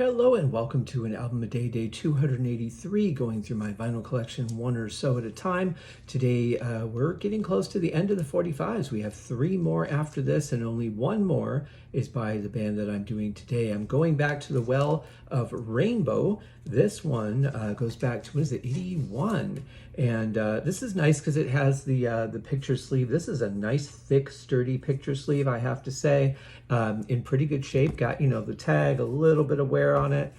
Hello and welcome to an album a day, day 283, going through my vinyl collection one or so at a time. Today we're getting close to the end of the 45s. We have three more after this and only one more is by the band that I'm doing today. I'm going back to the well of Rainbow. This one goes back to, what is it, 81. And this is nice because it has the picture sleeve. This is a nice, thick, sturdy picture sleeve, I have to say. In pretty good shape. Got, the tag, a little bit of wear on it.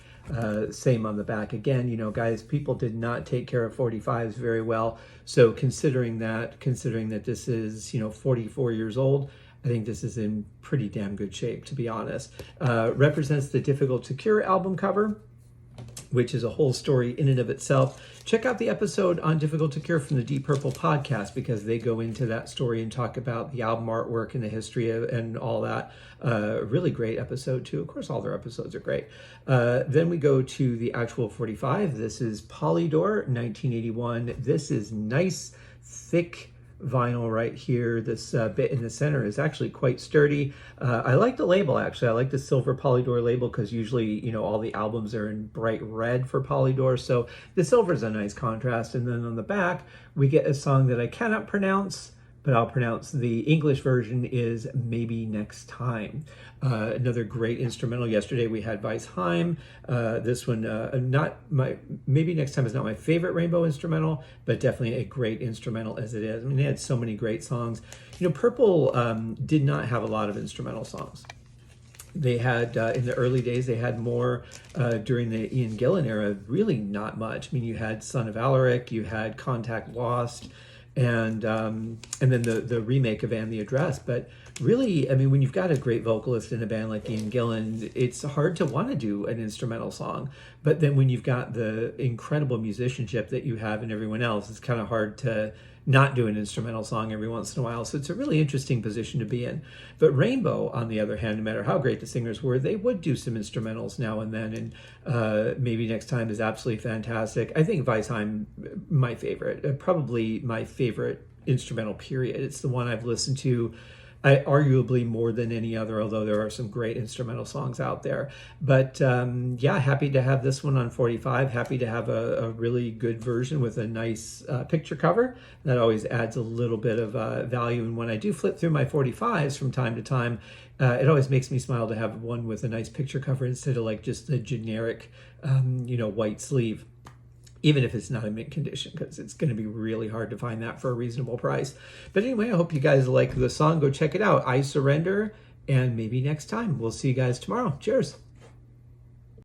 Same on the back. Again, guys, people did not take care of 45s very well. So considering that this is, 44 years old, I think this is in pretty damn good shape, to be honest. Represents the Difficult to Cure album cover, which is a whole story in and of itself. Check out the episode on Difficult to Cure from the Deep Purple podcast because they go into that story and talk about the album artwork and the history and all that. Really great episode too. Of course, all their episodes are great. Then we go to the actual 45. This is Polydor, 1981. This is nice, thick vinyl right here. This bit in the center is actually quite sturdy. I like the label, actually. I like the silver Polydor label because usually, all the albums are in bright red for Polydor. So the silver is a nice contrast. And then on the back, we get a song that I cannot pronounce, but I'll pronounce. The English version is Maybe Next Time. Another great instrumental. Yesterday we had Weisheim. This one, Maybe Next Time is not my favorite Rainbow instrumental, but definitely a great instrumental as it is. I mean, they had so many great songs. Purple did not have a lot of instrumental songs. They had, in the early days, they had more during the Ian Gillan era, really not much. I mean, you had Son of Alaric, you had Contact Lost, and then the remake of And the Address. But really, I mean, when you've got a great vocalist in a band like Ian Gillan, it's hard to want to do an instrumental song. But then when you've got the incredible musicianship that you have in everyone else, it's kind of hard to not do an instrumental song every once in a while. So it's a really interesting position to be in. But Rainbow, on the other hand, no matter how great the singers were, they would do some instrumentals now and then. And Maybe Next Time is absolutely fantastic. I think Weisheim, my favorite, probably my favorite instrumental, period. It's the one I've listened to arguably more than any other, although there are some great instrumental songs out there. But yeah, happy to have this one on 45. Happy to have a really good version with a nice picture cover. That always adds a little bit of value. And when I do flip through my 45s from time to time, it always makes me smile to have one with a nice picture cover instead of like just the generic, white sleeve. Even if it's not in mint condition, because it's going to be really hard to find that for a reasonable price. But anyway, I hope you guys like the song. Go check it out. I Surrender, and Maybe Next Time. We'll see you guys tomorrow. Cheers.